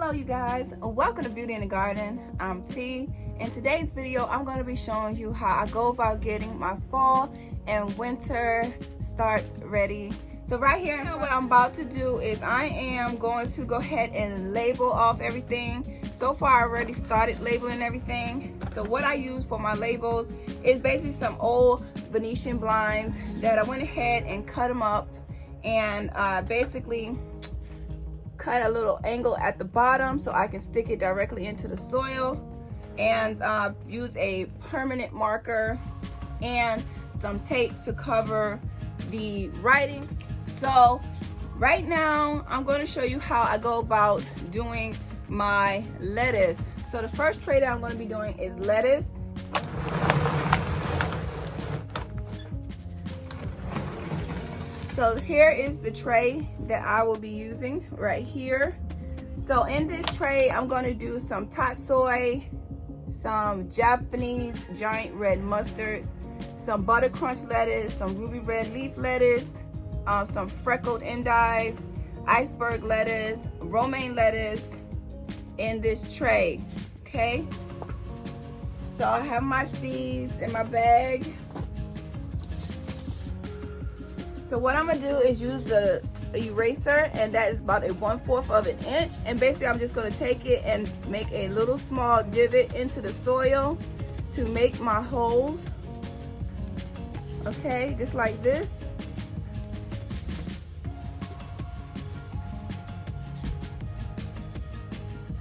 Hello you guys, welcome to Beauty in the Garden. I'm T. In today's video I'm going to be showing you how I go about getting my fall and winter starts ready. So right here, what I'm about to do is I am going to go ahead and label off everything. So far I already started labeling everything. So what I use for my labels is basically some old Venetian blinds that I went ahead and cut them up and basically cut a little angle at the bottom so I can stick it directly into the soil, and use a permanent marker and some tape to cover the writing. So right now I'm going to show you how I go about doing my lettuce. So the first tray that I'm going to be doing is lettuce. So here is the tray that I will be using right here. So in this tray, I'm going to do some tatsoi, some Japanese giant red mustards, some butter crunch lettuce, some ruby red leaf lettuce, some freckled endive, iceberg lettuce, romaine lettuce in this tray, okay? So I have my seeds in my bag. So what I'm gonna do is use the eraser, and that is about a 1/4 of an inch. And basically I'm just gonna take it and make a little small divot into the soil to make my holes. Okay, just like this.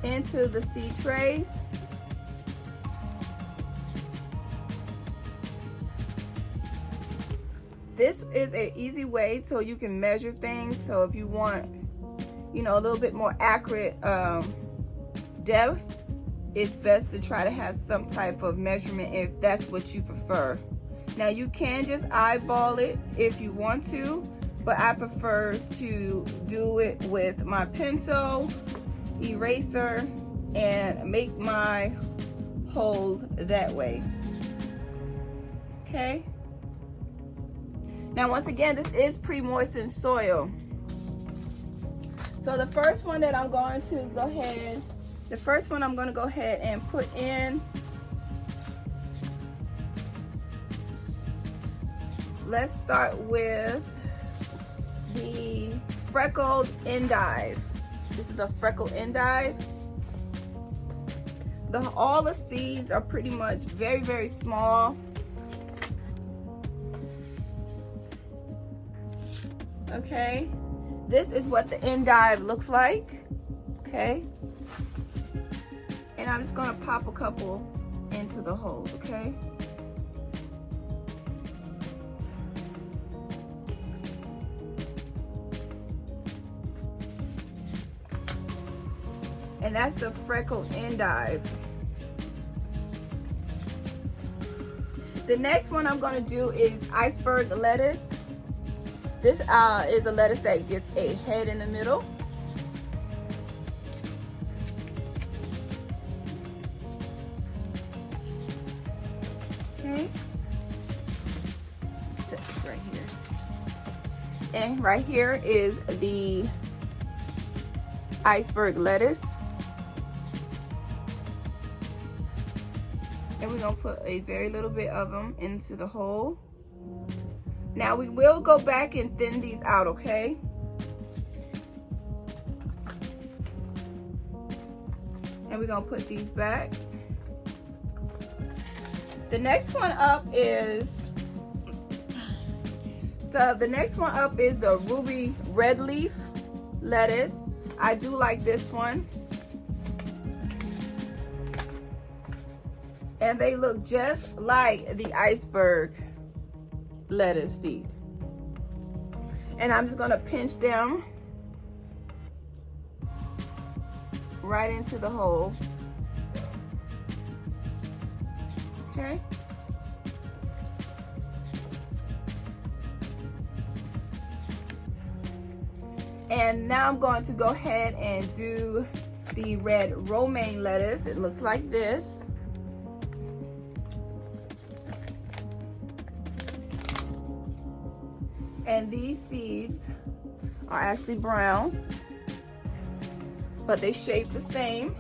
Into the seed trays. This is an easy way so you can measure things. So if you want, you know, a little bit more accurate depth, it's best to try to have some type of measurement if that's what you prefer. Now you can just eyeball it if you want to, but I prefer to do it with my pencil, eraser, and make my holes that way. Okay. Now once again, this is pre-moistened soil. So the first one that I'm going to go ahead, and put in, let's start with the freckled endive. This is a freckled endive. All the seeds are pretty much very, very small. Okay, this is what the endive looks like. Okay, and I'm just gonna pop a couple into the holes. Okay, and that's the freckled endive. The next one I'm gonna do is iceberg lettuce. This is a lettuce that gets a head in the middle. Okay. Set this right here. And right here is the iceberg lettuce. And we're gonna put a very little bit of them into the hole. Now we will go back and thin these out, okay? And we're gonna put these back. The next one up is, the ruby red leaf lettuce. I do like this one. And they look just like the iceberg lettuce seed. And I'm just going to pinch them right into the hole. Okay. And now I'm going to go ahead and do the red romaine lettuce. It looks like this. And these seeds are actually brown. but they shape the same.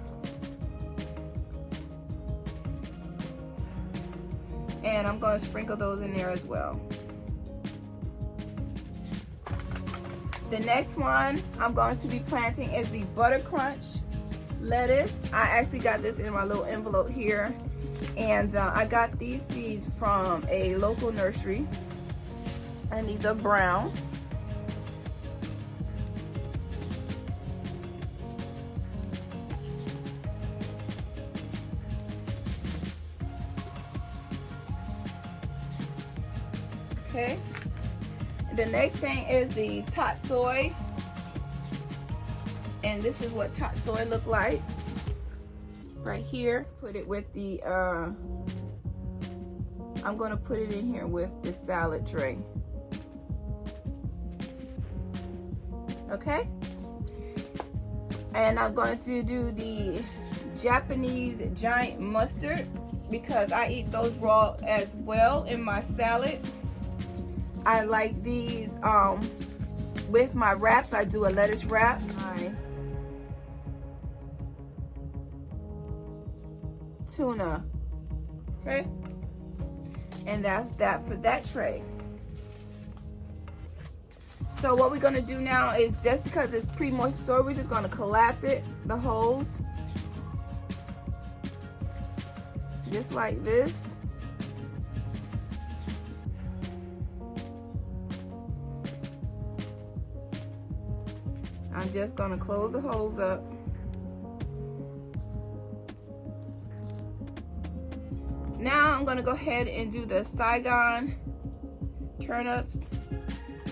And I'm going to sprinkle those in there as well. The next one I'm going to be planting is the Butter Crunch lettuce. I actually got this in my little envelope here, and I got these seeds from a local nursery, and these are brown. Okay. The next thing is the tot soy, and this is what tot soy look like right here. Put it with the I'm going to put it in here with the salad tray. Okay, and I'm going to do the Japanese giant mustard because I eat those raw as well in my salad. I like these with my wraps. I do a lettuce wrap. My tuna. Okay, and that's that for that tray. So what we're gonna do now is, just because it's pre-moist soil, we're just gonna collapse it, the holes, just like this. I'm just gonna close the holes up. Now I'm gonna go ahead and do the Saigon turnips,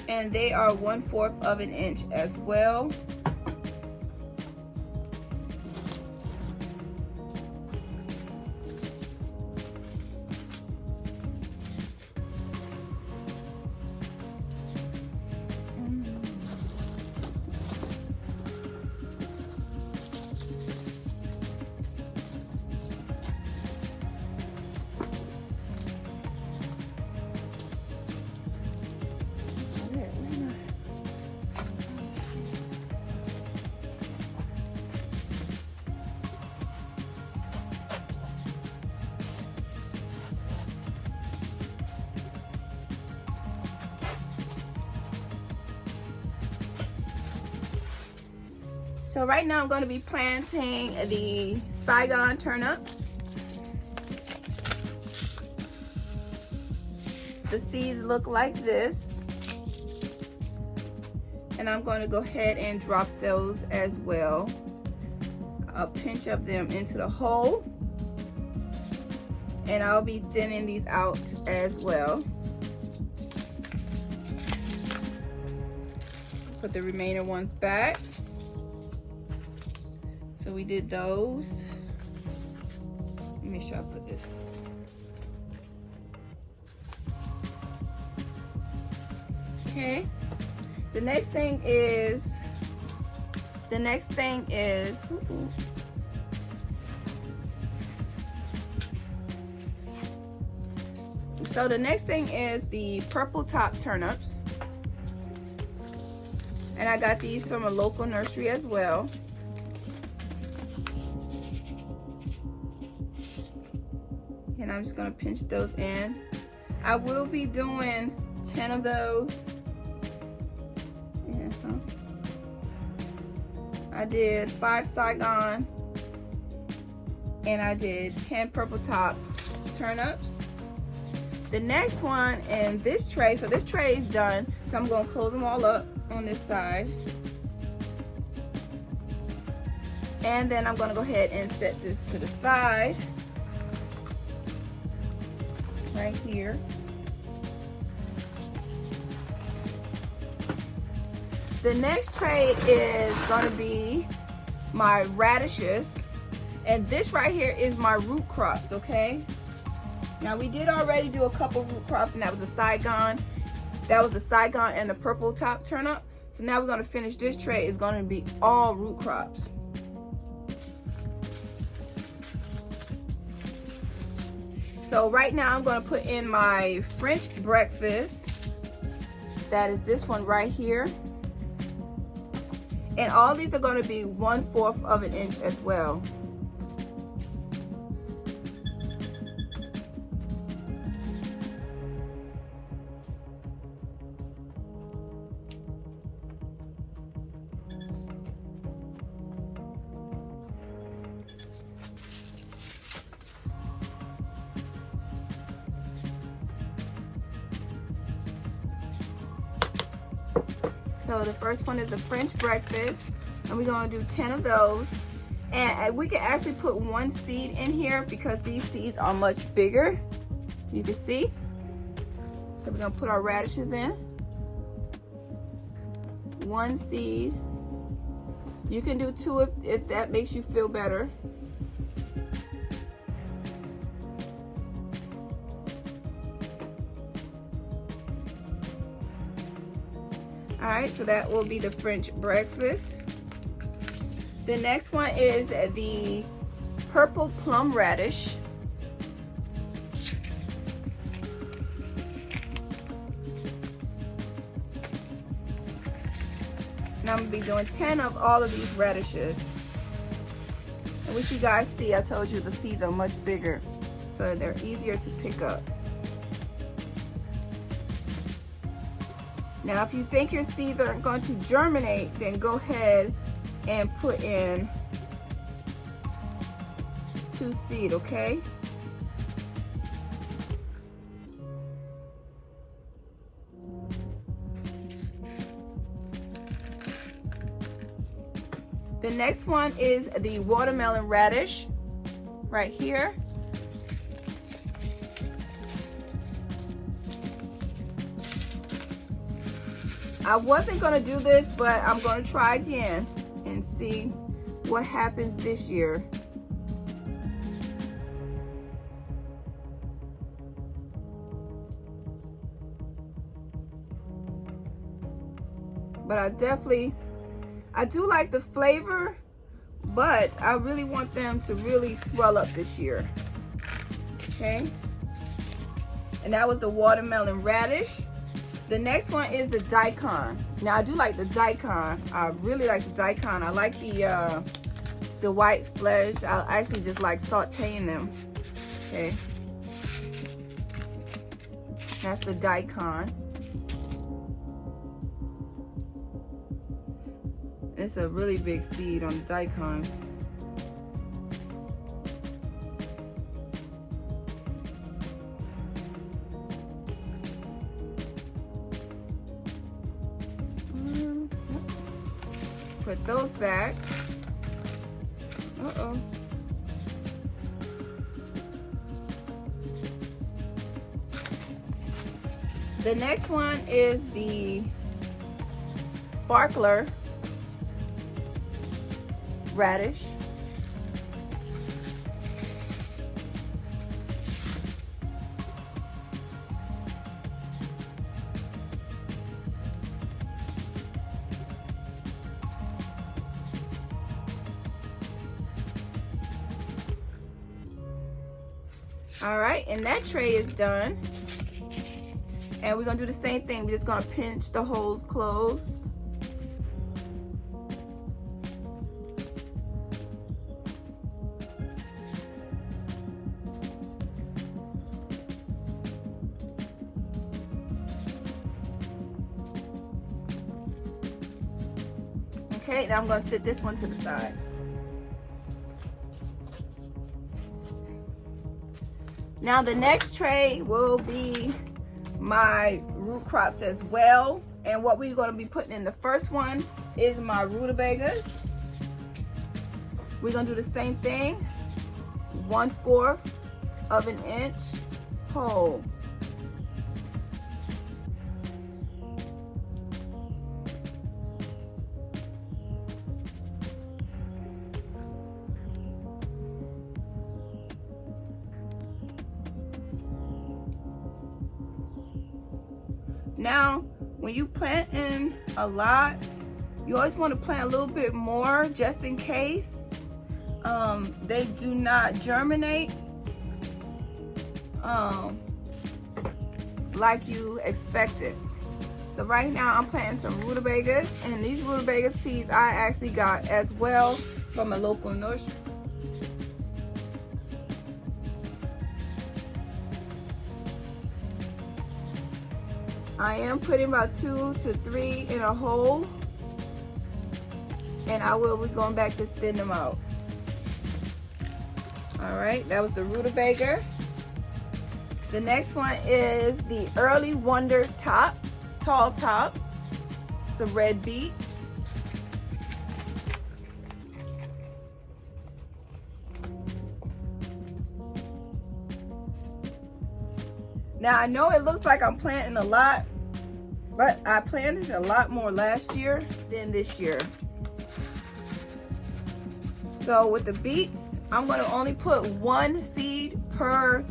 and they are 1/4 of an inch as well. So right now I'm going to be planting the Saigon turnip. The seeds look like this. And I'm going to go ahead and drop those as well. A pinch of them into the hole. And I'll be thinning these out as well. Put the remaining ones back. So we did those. Let me make sure I put this. Okay. The next thing is, so the next thing is the purple top turnips. And I got these from a local nursery as well. And I'm just gonna pinch those in. I will be doing 10 of those. Yeah, I did 5 Saigon, and I did 10 purple top turnips. The next one in this tray, so this tray is done, so I'm gonna close them all up on this side. And then I'm gonna go ahead and set this to the side. Right here. The next tray is going to be my radishes, and this right here is my root crops. Okay, now we did already do a couple root crops, and that was a Saigon. That was the Saigon and the purple top turnip. So now we're going to finish this tray. It's going to be all root crops. So right now I'm going to put in my French breakfast. That is this one right here. And all these are going to be 1/4 of an inch as well. So the first one is the French breakfast, and we're going to do 10 of those. And we can actually put 1 seed in here because these seeds are much bigger, you can see. So we're going to put our radishes in. 1 seed. You can do 2 if that makes you feel better. All right, so that will be the French breakfast. The next one is the purple plum radish. And I'm gonna be doing 10 of all of these radishes. And which you guys see, I told you the seeds are much bigger, so they're easier to pick up. Now, if you think your seeds aren't going to germinate, then go ahead and put in 2 seed, okay? The next one is the watermelon radish, right here. I wasn't gonna do this, but I'm gonna try again and see what happens this year. But I do like the flavor, but I really want them to really swell up this year. Okay, and that was the watermelon radish. The next one is the daikon. Now I do like the daikon. I really like the daikon. I like the white flesh. I actually just like sauteing them. Okay, that's the daikon. It's a really big seed on the daikon. Put those back. Uh-oh. The next one is the sparkler radish. All right, and that tray is done. And we're gonna do the same thing. We're just gonna pinch the holes closed. Okay, now I'm gonna set this one to the side. Now the next tray will be my root crops as well. And what we're going to be putting in the first one is my rutabagas. We're going to do the same thing. 1/4 of an inch hole. Now, when you plant in a lot, you always want to plant a little bit more just in case they do not germinate like you expected. So right now I'm planting some rutabagas, and these rutabaga seeds I actually got as well from a local nursery. I am putting about 2 to 3 in a hole, and I will be going back to thin them out. All right, that was the rutabaga. The next one is the Early Wonder Top, tall top, the red beet. Now I know it looks like I'm planting a lot, but I planted a lot more last year than this year. So with the beets, I'm going to only put 1 seed per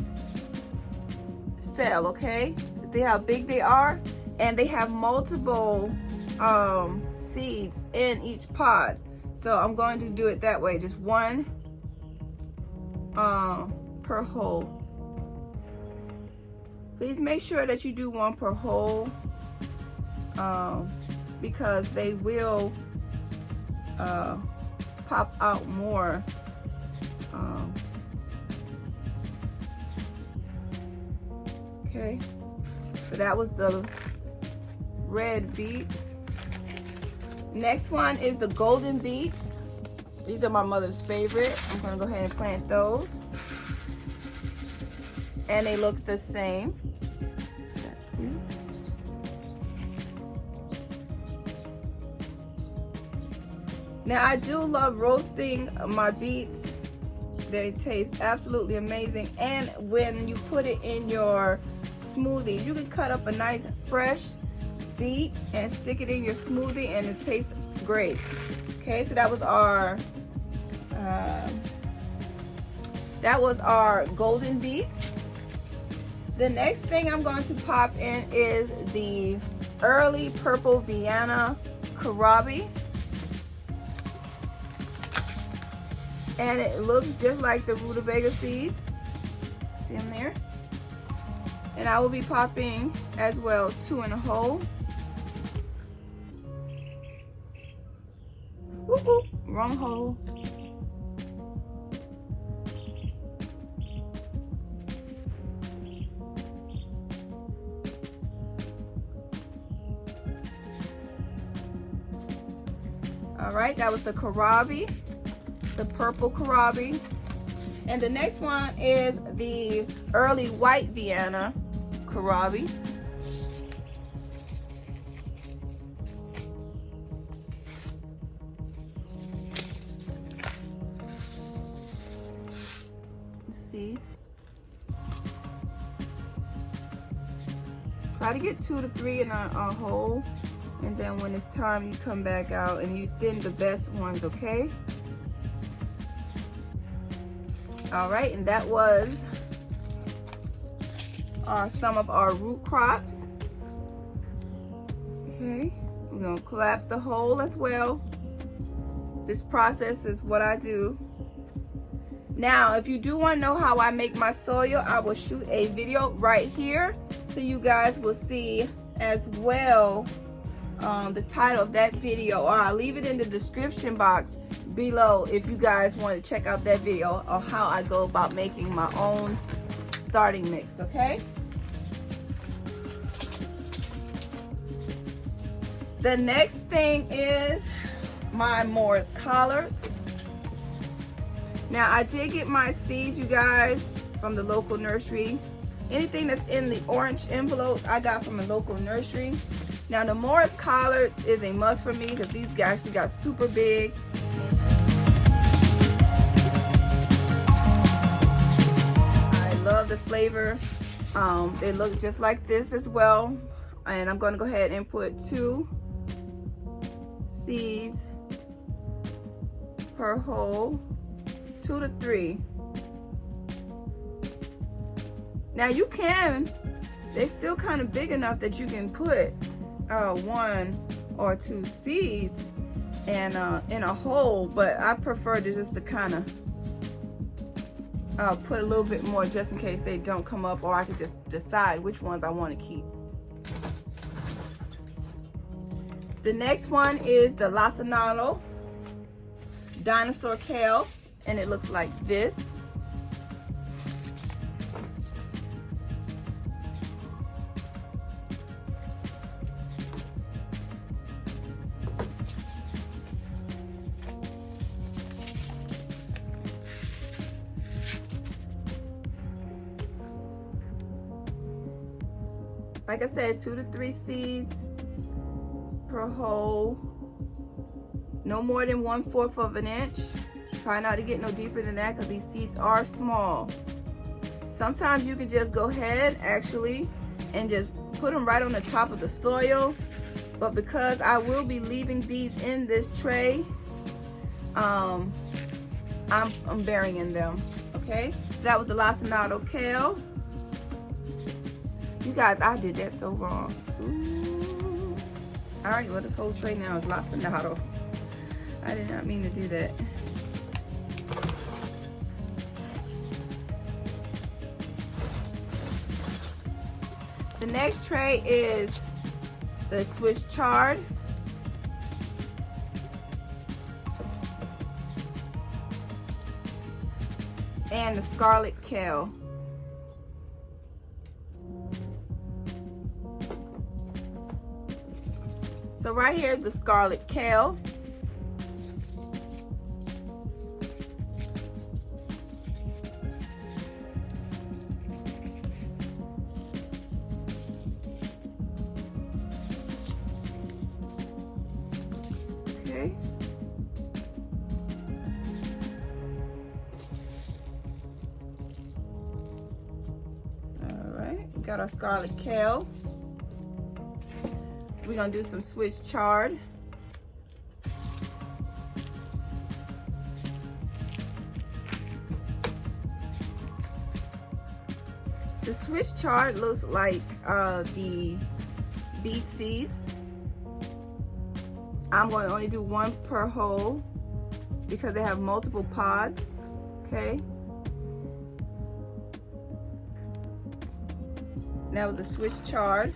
cell, okay? See how big they are? And they have multiple seeds in each pod. So I'm going to do it that way, just 1 per hole. Please make sure that you do 1 per hole, because they will pop out more. Okay, so that was the red beets. Next one is the golden beets. These are my mother's favorite. I'm gonna go ahead and plant those. And they look the same. Let's see. Now I do love roasting my beets. They taste absolutely amazing. And when you put it in your smoothies, you can cut up a nice fresh beet and stick it in your smoothie, and it tastes great. Okay, so that was our golden beets. The next thing I'm going to pop in is the early purple Vienna Kohlrabi. And it looks just like the rutabaga seeds. See them there? And I will be popping as well 2 in a hole. Woo-hoo, wrong hole. All right, that was the Kohlrabi, the purple Kohlrabi. And the next one is the early white Vienna Kohlrabi. The seeds. Try to get 2 to 3 in a hole. And then when it's time, you come back out and you thin the best ones, okay? All right, and that was some of our root crops. Okay, we're gonna collapse the hole as well. This process is what I do. Now, if you do want to know how I make my soil, I will shoot a video right here, so you guys will see as well the title of that video, or I'll leave it in the description box below if you guys want to check out that video of how I go about making my own starting mix, okay? The next thing is my Morris collards. Now I did get my seeds, you guys, from the local nursery. Anything that's in the orange envelope I got from a local nursery. Now the Morris collards is a must for me because these actually got super big. I love the flavor. They look just like this as well. And I'm going to go ahead and put 2 seeds per hole, 2 to 3. Now you can, they're still kind of big enough that you can put 1 or 2 seeds and in a hole, but I prefer to just to kind of put a little bit more just in case they don't come up, or I can just decide which ones I want to keep. The next one is the lacinato dinosaur kale, and it looks like this. Like I said, 2 to 3 seeds per hole. No more than 1/4 of an inch. Try not to get no deeper than that because these seeds are small. Sometimes you can just go ahead actually and just put them right on the top of the soil. But because I will be leaving these in this tray, I'm burying them. Okay, so that was the lacinato kale. You guys, I did that so wrong. Ooh. All right, well, this whole tray now is lacinato. I did not mean to do that. The next tray is the Swiss chard. And the scarlet kale. So right here is the scarlet kale. Okay. All right, we got our scarlet kale. We're gonna do some Swiss chard. The Swiss chard looks like the beet seeds. I'm going to only do 1 per hole because they have multiple pods. Okay. That was the Swiss chard.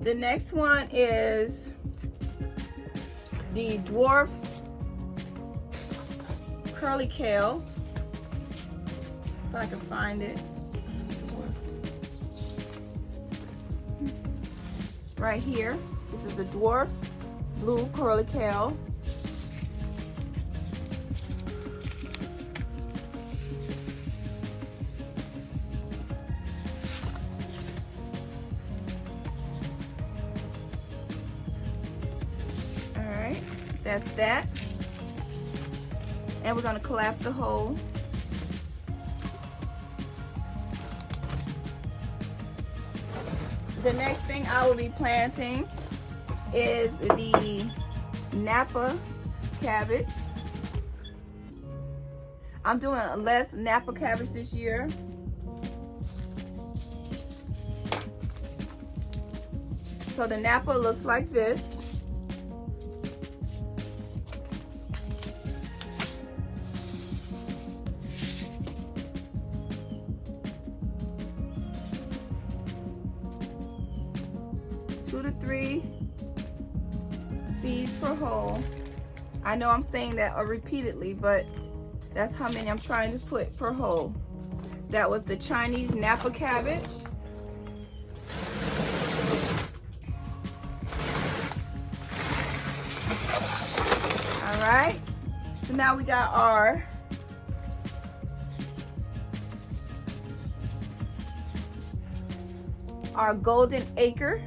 The next one is the dwarf curly kale. If I can find it. Right here. This is the dwarf blue curly kale. That's that. And we're going to collapse the hole. The next thing I will be planting is the Napa cabbage. I'm doing less Napa cabbage this year. So the Napa looks like this. Two to 3 seeds per hole. I know I'm saying that repeatedly, but that's how many I'm trying to put per hole. That was the Chinese Napa cabbage. All right, so now we got our golden acre.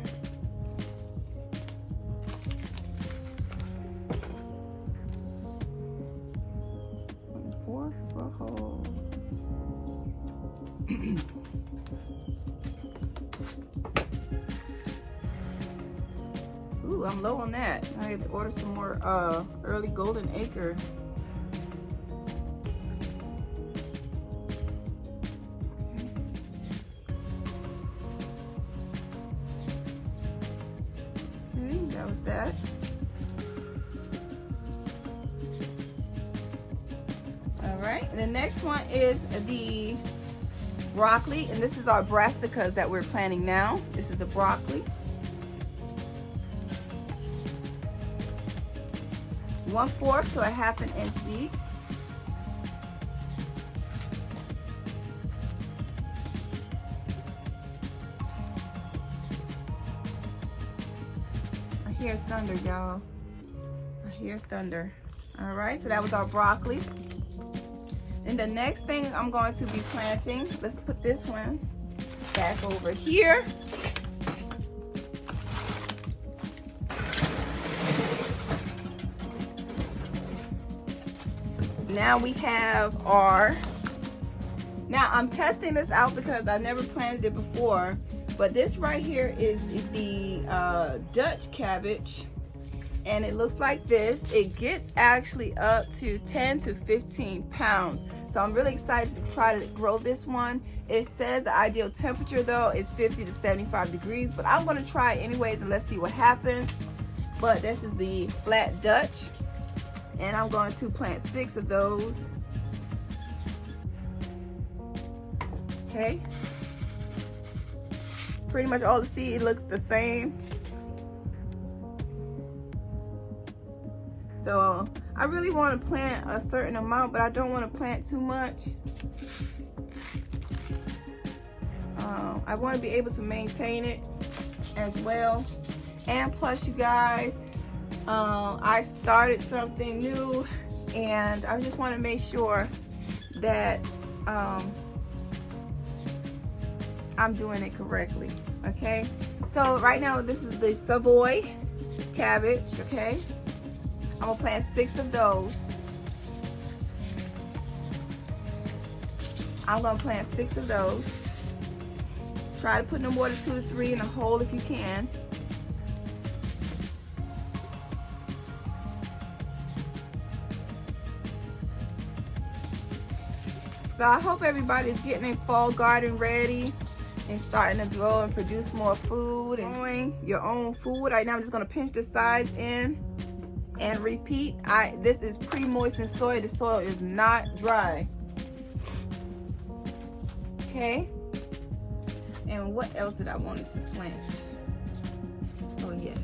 Ooh, I'm low on that. I had to order some more early golden acre. Okay, that was that. All right, the next one is the broccoli, and this is our brassicas that we're planting now. This is the broccoli. 1/4 to a 1/2 inch deep. I hear thunder, y'all. I hear thunder. All right, so that was our broccoli. And the next thing I'm going to be planting, let's put this one back over here. Now we have our, now I'm testing this out because I never planted it before, but this right here is the Dutch cabbage, and it looks like this. It gets actually up to 10 to 15 pounds. So I'm really excited to try to grow this one. It says the ideal temperature though is 50 to 75 degrees, but I'm gonna try it anyways and let's see what happens. But this is the flat Dutch, and I'm going to plant 6 of those. Okay. Pretty much all the seed look the same. So I really want to plant a certain amount, but I don't want to plant too much. I want to be able to maintain it as well. And plus, you guys, I started something new, and I just want to make sure that I'm doing it correctly. Okay, so right now this is the Savoy cabbage. Okay, I'm gonna plant 6 of those. I'm gonna plant 6 of those. Try to put no more than 2 to 3 in a hole if you can. So I hope everybody's getting their fall garden ready and starting to grow and produce more food and growing your own food. Right now I'm just gonna pinch the sides in and repeat. This is pre-moistened soil. The soil is not dry. Okay. And what else did I want to plant? Oh yes.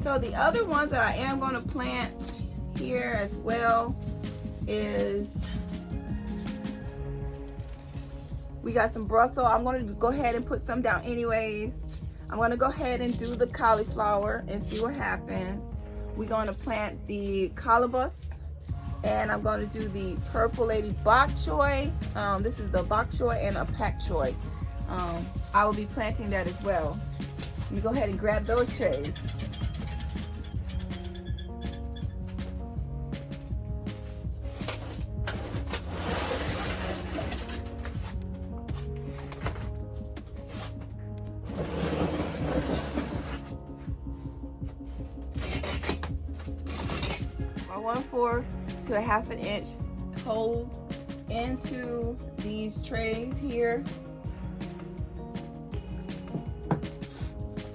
So the other ones that I am going to plant here as well is, we got some Brussels. I'm going to go ahead and put some down anyways. I'm going to go ahead and do the cauliflower and see what happens. We're going to plant the calabash, and I'm going to do the purple lady bok choy. This is the bok choy and a pak choy. I will be planting that as well. Let me go ahead and grab those trays. My 1/4 to a 1/2 inch holes into these trays here,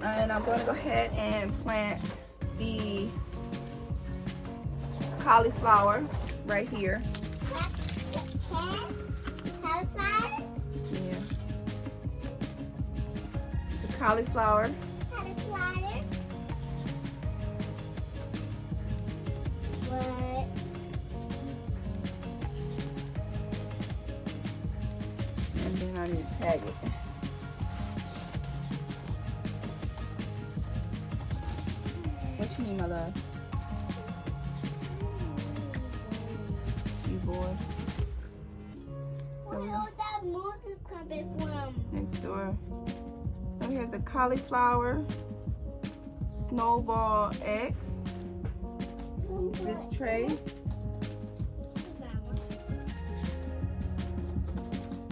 and I'm going to go ahead and plant the cauliflower right here. Cauliflower? Yeah. The cauliflower. Cauliflower? What? And then I need to tag it. What you need, my love? You bored? So Where that music coming from? next door. So here's the cauliflower, snowball eggs, this tray,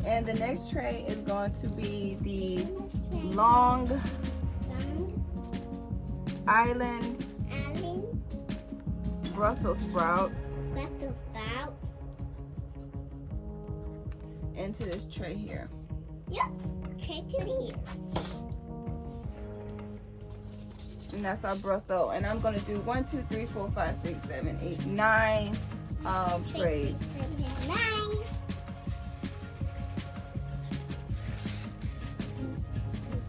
and the next tray is going to be the Long Island Brussels sprouts into this tray here. Yep, tray to here. And that's our Brussels. And I'm gonna do 1, 2, 3, 4, 5, 6, 7, 8, 9 trays. 6, 7, 8, 9.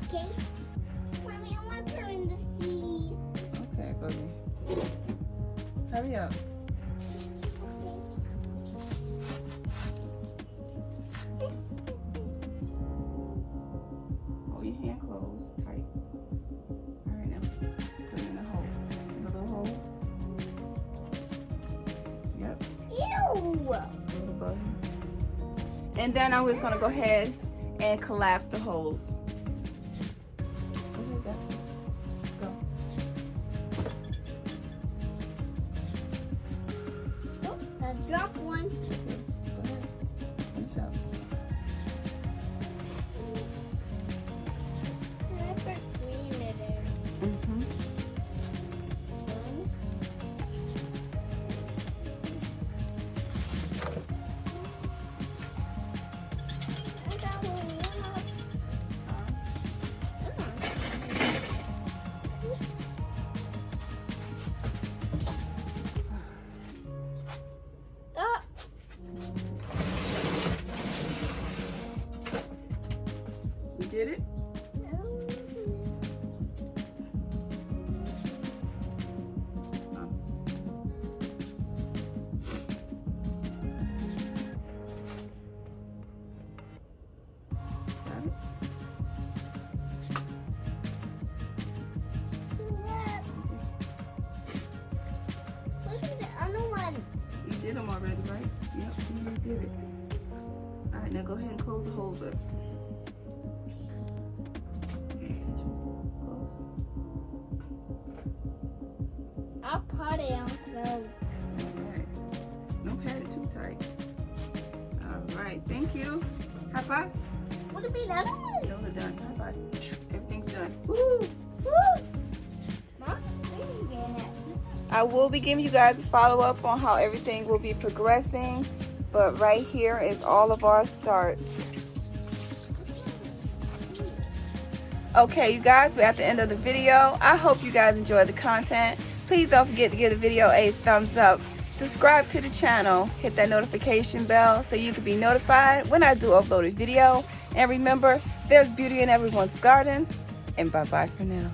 Okay. Mommy, I want to put in the seeds. Okay. Bubby. Hurry up. Hold your hand closed, tight. Alright, now put it in the hole. See the little holes? Yep. Ew. Little bubby. And then I'm just gonna go ahead and collapse the holes. Go ahead, go. Oh, I dropped one. Okay, go ahead. Finish up. I put green in there. Mm-hmm. One. I got one up. Oh. We did it? Got it? Look at the other one. You did them already, right? Yep, you did it. Alright, now go ahead and close the holes up. I'll put it on clothes. Alright. Don't pat it too tight. Alright, thank you. High five. What would be the other one? Those are done. High five. Everything's done. Woo! Woo! Mom, where are you getting at? I will be giving you guys a follow-up on how everything will be progressing. But right here is all of our starts. Okay, you guys, we're at the end of the video. I hope you guys enjoyed the content. Please don't forget to give the video a thumbs up. Subscribe to the channel. Hit that notification bell so you can be notified when I do upload a video. And remember, there's beauty in everyone's garden. And bye-bye for now.